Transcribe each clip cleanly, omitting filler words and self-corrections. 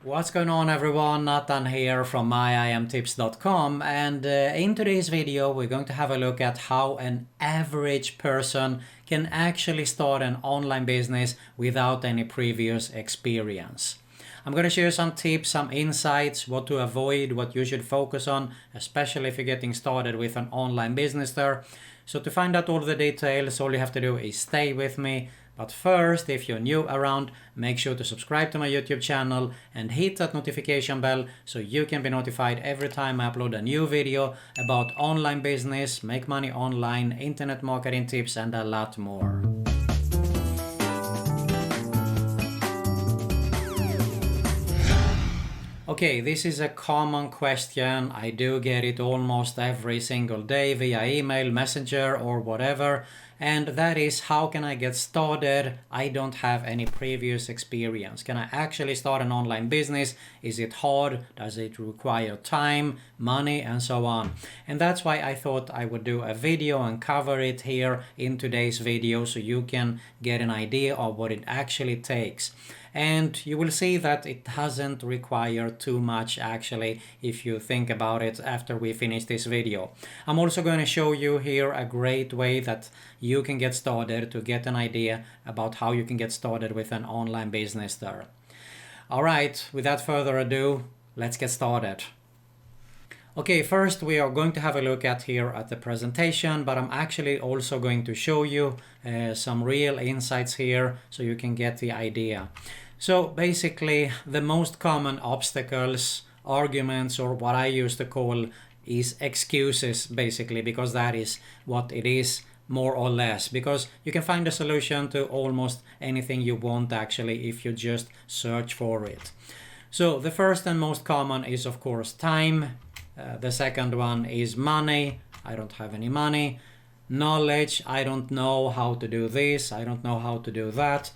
What's going on everyone, Nathan here from Myimtips.com, and in today's video we're going to have a look at how an average person can actually start an online business without any previous experience. I'm going to share some tips, some insights, what to avoid, what you should focus on, especially if you're getting started with an online business there. So to find out all the details, all you have to do is stay with me. But first, if you're new around, make sure to subscribe to my YouTube channel and hit that notification bell so you can be notified every time I upload a new video about online business, make money online, internet marketing tips, and a lot more. Okay, this is a common question. I do get it almost every single day via email, messenger, or whatever. And that is, how can I get started? I don't have any previous experience. Can I actually start an online business? Is it hard? Does it require time, money, and so on? And that's why I thought I would do a video and cover it here in today's video so you can get an idea of what it actually takes. And you will see that it doesn't require too much actually if you think about it after we finish this video. I'm also going to show you here a great way that you can get started to get an idea about how you can get started with an online business there. Alright, without further ado, let's get started. Okay, first we are going to have a look at here at the presentation, but I'm actually also going to show you some real insights here so you can get the idea. So basically the most common obstacles, arguments, or what I used to call is excuses basically, because that is what it is more or less, because you can find a solution to almost anything you want actually if you just search for it. So the first and most common is of course time. The second one is money. I don't have any money. Knowledge. I don't know how to do this. I don't know how to do that.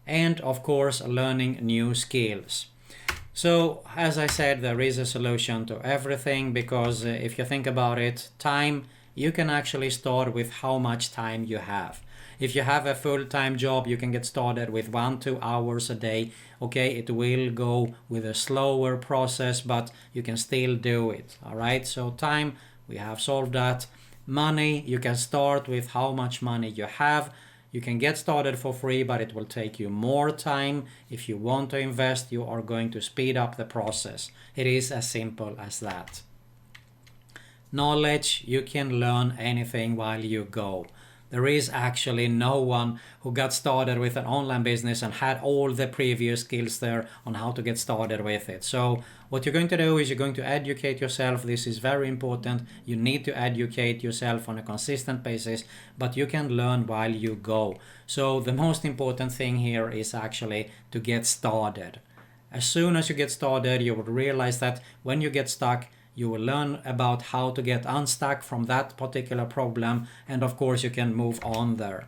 And of course, learning new skills. So as I said, there is a solution to everything, because if you think about it, time, you can actually start with how much time you have. If you have a full-time job, you can get started with 1-2 hours a day. Okay, it will go with a slower process, but you can still do it. All right, so time, we have solved that. Money, you can start with how much money you have. You can get started for free, but it will take you more time. If you want to invest, you are going to speed up the process. It is as simple as that. Knowledge, you can learn anything while you go. There is actually no one who got started with an online business and had all the previous skills there on how to get started with it. So what you're going to do is you're going to educate yourself. This is very important. You need to educate yourself on a consistent basis, but you can learn while you go. So the most important thing here is actually to get started. As soon as you get started, you will realize that when you get stuck, you will learn about how to get unstuck from that particular problem, and of course you can move on there.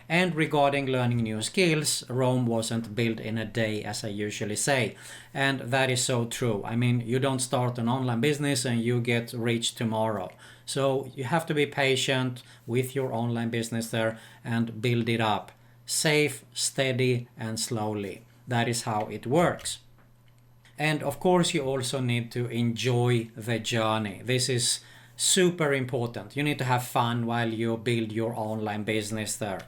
And regarding learning new skills, Rome wasn't built in a day, as I usually say. And that is so true. I mean, you don't start an online business and you get rich tomorrow. So you have to be patient with your online business there and build it up. Safe, steady, and slowly. That is how it works. And of course you also need to enjoy the journey. This is super important. You need to have fun while you build your online business there.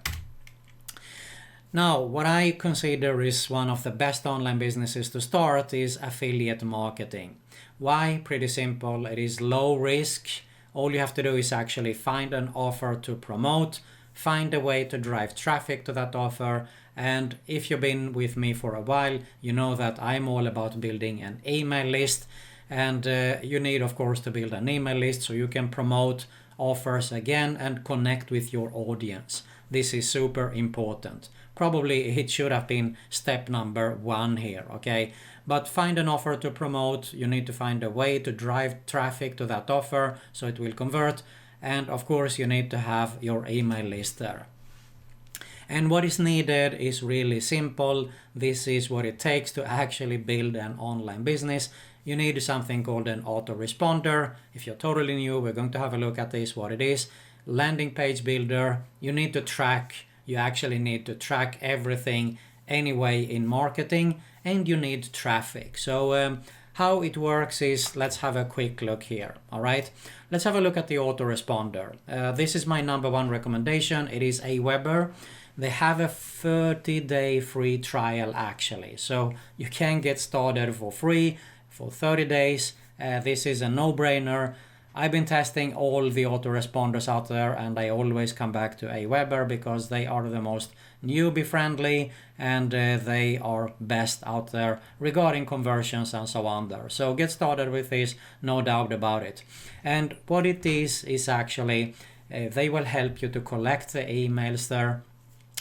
Now, what I consider is one of the best online businesses to start is affiliate marketing. Why? Pretty simple. It is low risk. All you have to do is actually find an offer to promote, find a way to drive traffic to that offer. And if you've been with me for a while, you know that I'm all about building an email list. And you need, of course, to build an email list so you can promote offers again and connect with your audience. This is super important. Probably it should have been step number 1 here, okay? But find an offer to promote. You need to find a way to drive traffic to that offer so it will convert. And of course, you need to have your email list there. And what is needed is really simple. This is what it takes to actually build an online business. You need something called an autoresponder. If you're totally new, we're going to have a look at this, what it is. Landing page builder. You need to track. You actually need to track everything anyway in marketing. and you need traffic. So how it works is, let's have a quick look here. All right, let's have a look at the autoresponder. This is my number one recommendation. It is Aweber. They have a 30-day free trial actually, so you can get started for free for 30 days. This is a no-brainer. I've been testing all the autoresponders out there, and I always come back to Aweber because they are the most newbie friendly, and they are best out there regarding conversions and so on there. So get started with this, no doubt about it. And what it is actually they will help you to collect the emails there,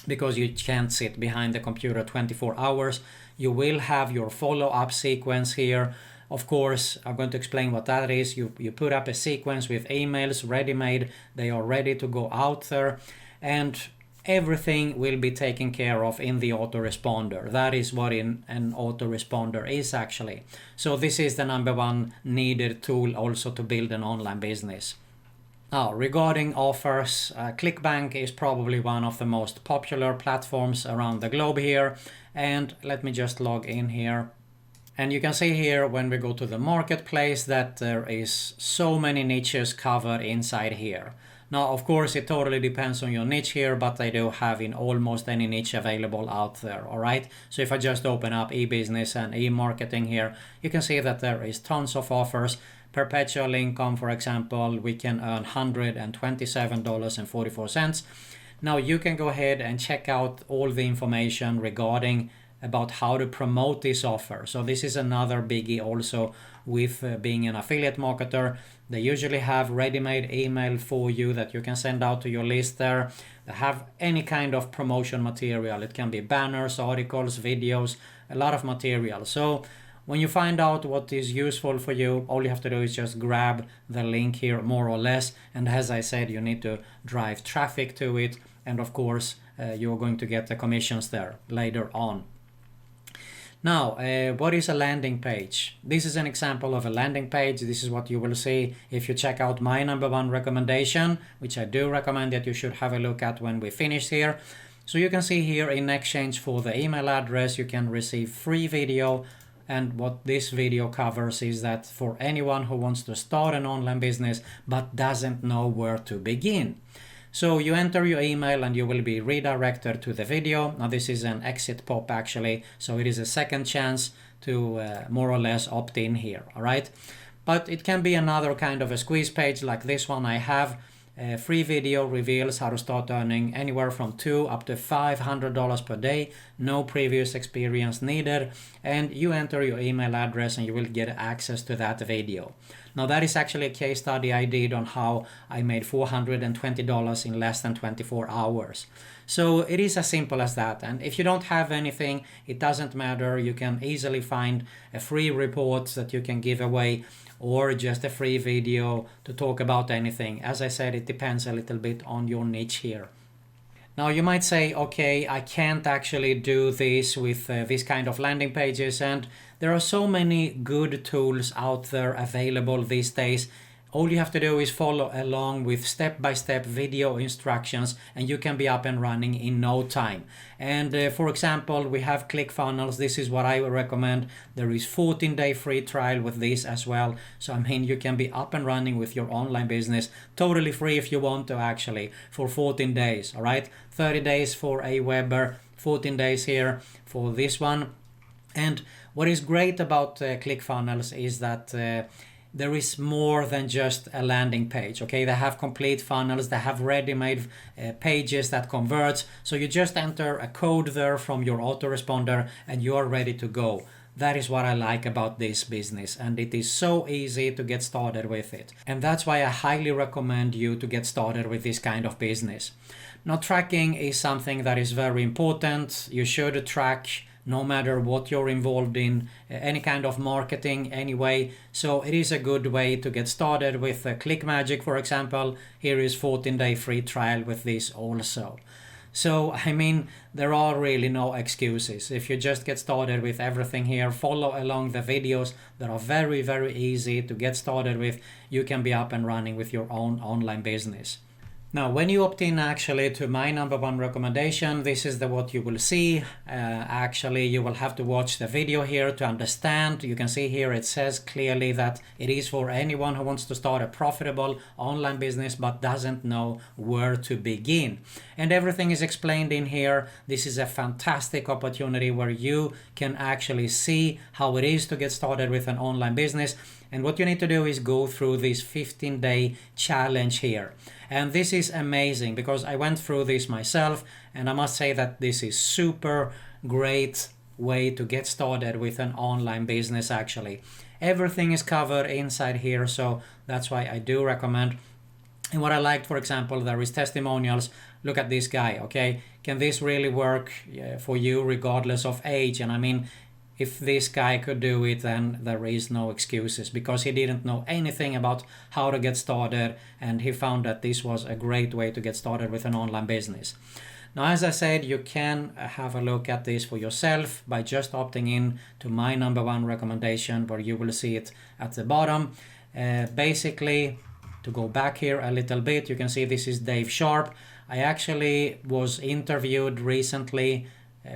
because you can't sit behind the computer 24 hours. You will have your follow-up sequence here. Of course, I'm going to explain what that is. You put up a sequence with emails ready-made. They are ready to go out there, and everything will be taken care of in the autoresponder. That is what an autoresponder is actually. So this is the number one needed tool also to build an online business. Now, regarding offers, ClickBank is probably one of the most popular platforms around the globe here. And let me just log in here. And you can see here when we go to the marketplace that there is so many niches covered inside here. Now, of course, it totally depends on your niche here, but they do have in almost any niche available out there, all right? So if I just open up e-business and e-marketing here, you can see that there is tons of offers. Perpetual income, for example, we can earn $127.44. Now you can go ahead and check out all the information regarding about how to promote this offer. So this is another biggie also with being an affiliate marketer. They usually have ready-made email for you that you can send out to your list there. They have any kind of promotion material. It can be banners, articles, videos, a lot of material. So when you find out what is useful for you, all you have to do is just grab the link here more or less. And as I said, you need to drive traffic to it. And of course, you're going to get the commissions there later on. Now, what is a landing page? This is an example of a landing page. This is what you will see if you check out my number one recommendation, which I do recommend that you should have a look at when we finish here. So you can see here, in exchange for the email address, you can receive free video. And what this video covers is that for anyone who wants to start an online business but doesn't know where to begin. So you enter your email and you will be redirected to the video. Now this is an exit pop actually, so it is a second chance to more or less opt in here, all right? But it can be another kind of a squeeze page like this one I have. Free video reveals how to start earning anywhere from $200 up to $500 per day. No previous experience needed. And you enter your email address and you will get access to that video. Now that is actually a case study I did on how I made $420 in less than 24 hours. So it is as simple as that. And if you don't have anything, it doesn't matter. You can easily find a free report that you can give away, or just a free video to talk about anything. As I said, it depends a little bit on your niche here. Now you might say, okay, I can't actually do this with this kind of landing pages, and there are so many good tools out there available these days. All you have to do is follow along with step-by-step video instructions and you can be up and running in no time. And for example, we have Clickfunnels. This is what I would recommend. There is 14-day free trial with this as well. So I mean, you can be up and running with your online business totally free if you want to actually for 14 days, all right? 30 days for Aweber, 14 days here for this one. And what is great about Clickfunnels is that there is more than just a landing page. Okay, they have complete funnels, they have ready-made pages that converts. So you just enter a code there from your autoresponder and you are ready to go. That is what I like about this business, and it is so easy to get started with it. And that's why I highly recommend you to get started with this kind of business. Now, tracking is something that is very important. You should track no matter what you're involved in, any kind of marketing anyway. So it is a good way to get started with ClickMagick, for example. Here is 14-day free trial with this also. So, I mean, there are really no excuses. If you just get started with everything here, follow along the videos that are very, very easy to get started with, you can be up and running with your own online business. Now, when you opt in actually to my number one recommendation, this is what you will see. Actually, you will have to watch the video here to understand. You can see here it says clearly that it is for anyone who wants to start a profitable online business but doesn't know where to begin. And everything is explained in here. This is a fantastic opportunity where you can actually see how it is to get started with an online business. And what you need to do is go through this 15-day challenge here. And this is amazing because I went through this myself, and I must say that this is super great way to get started with an online business actually. Everything is covered inside here, so that's why I do recommend. And what I liked, for example, there is testimonials. Look at this guy, okay? Can this really work for you regardless of age? And I mean, if this guy could do it, then there is no excuses because he didn't know anything about how to get started, and he found that this was a great way to get started with an online business. Now, as I said, you can have a look at this for yourself by just opting in to my number one recommendation, where you will see it at the bottom. Basically, to go back here a little bit, you can see this is Dave Sharp. I actually was interviewed recently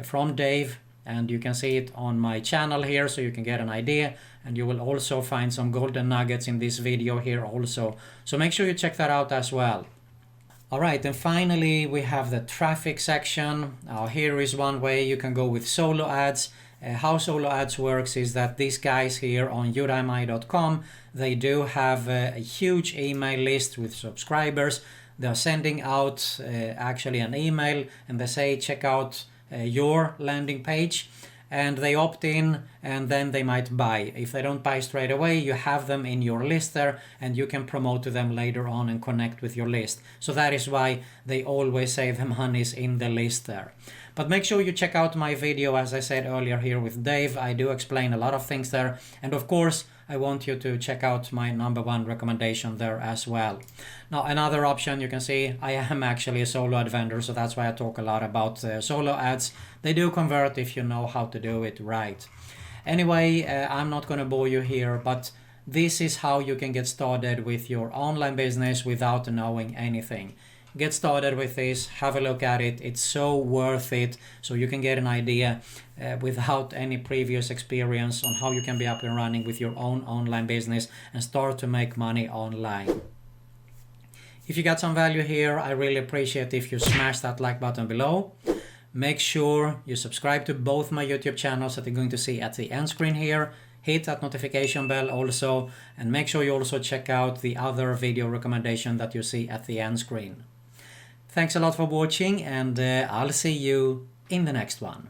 from Dave, and you can see it on my channel here, so you can get an idea, and you will also find some golden nuggets in this video here also, so make sure you check that out as well. Alright, and finally we have the traffic section. Now here is one way you can go with solo ads. How solo ads works is that these guys here on udemy.com, they do have a huge email list with subscribers. They're sending out actually an email, and they say check out your landing page, and they opt in, and then they might buy. If they don't buy straight away, you have them in your list there, and you can promote to them later on and connect with your list. So that is why they always say the money is in the list there. But make sure you check out my video, as I said earlier here with Dave. I do explain a lot of things there, and of course I want you to check out my number one recommendation there as well. Now, another option, you can see I am actually a solo ad vendor, so that's why I talk a lot about solo ads. They do convert if you know how to do it right. Anyway, I'm not going to bore you here, but this is how you can get started with your online business without knowing anything. Get started with this, have a look at it. It's so worth it, so you can get an idea without any previous experience on how you can be up and running with your own online business and start to make money online. If you got some value here, I really appreciate if you smash that like button below. Make sure you subscribe to both my YouTube channels that you're going to see at the end screen here. Hit that notification bell also, and make sure you also check out the other video recommendation that you see at the end screen. Thanks a lot for watching, and I'll see you in the next one.